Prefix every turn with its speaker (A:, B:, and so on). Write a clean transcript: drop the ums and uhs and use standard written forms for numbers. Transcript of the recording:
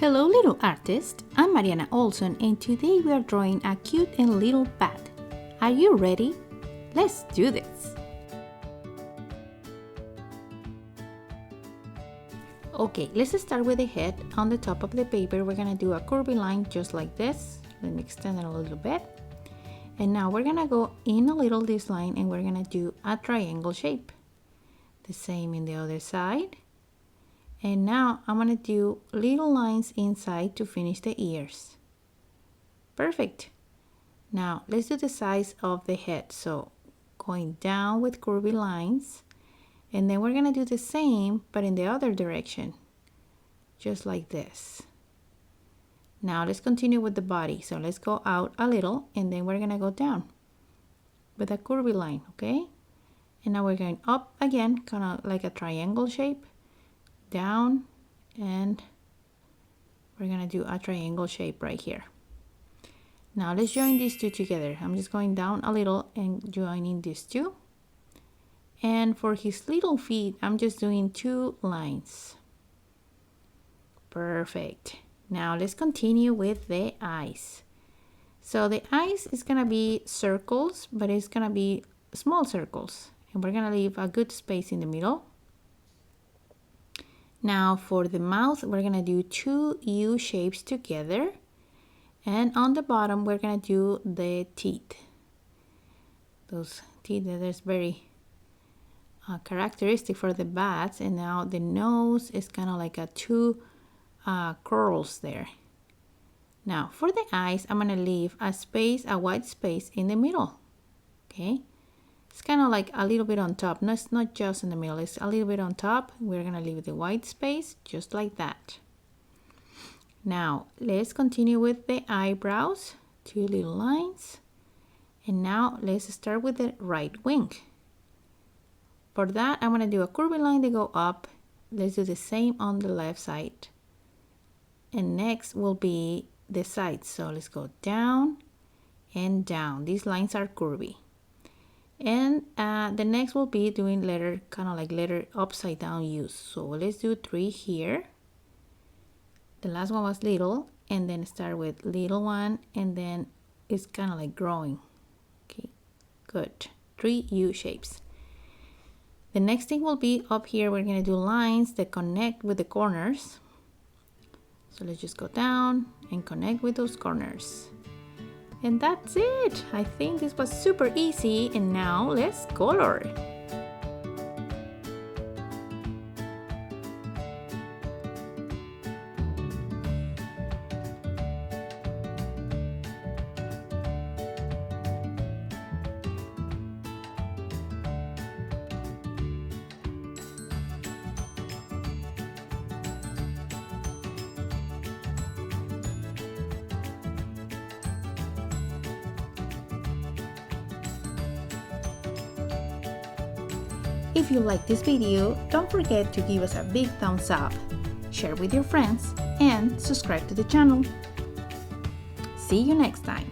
A: Hello little artist, I'm Mariana Olson and today we are drawing a cute and little bat. Are you ready? Let's do this! Okay, let's start with the head. On the top of the paper we're gonna do a curvy line just like this. Let me extend it a little bit. And now we're gonna go in a little this line and we're gonna do a triangle shape. The same in the other side. And now I'm gonna do little lines inside to finish the ears. Perfect. Now let's do the size of the head. So going down with curvy lines, and then we're gonna do the same but in the other direction, just like this. Now let's continue with the body. So let's go out a little and then we're gonna go down with a curvy line, okay? And now we're going up again, kind of like a triangle shape. Down, and we're gonna do a triangle shape right here. Now let's join these two together. I'm just going down a little and joining these two. And for his little feet, I'm just doing 2 lines. Perfect. Now let's continue with the eyes. So the eyes is gonna be circles, but it's gonna be small circles. And we're gonna leave a good space in the middle. Now for the mouth, we're gonna do 2 U shapes together. And on the bottom, we're gonna do the teeth. Those teeth that is very characteristic for the bats. And now the nose is kind of like a 2 curls there. Now for the eyes, I'm gonna leave a space, a white space in the middle, okay? It's kind of like a little bit on top. No, it's not just in the middle. It's a little bit on top. We're going to leave the white space just like that. Now, let's continue with the eyebrows. 2 little lines. And now, let's start with the right wing. For that, I'm going to do a curvy line to go up. Let's do the same on the left side. And next will be the sides. So, let's go down and down. These lines are curvy. And the next will be doing letter, kind of like letter upside down U's. So let's do 3 here. The last one was little, and then start with little one, and then it's kind of like growing. Okay, good. 3 U shapes. The next thing will be up here, we're gonna do lines that connect with the corners. So let's just go down and connect with those corners. And that's it. I think this was super easy, and now let's color. If you like this video, don't forget to give us a big thumbs up, share with your friends, and subscribe to the channel. See you next time.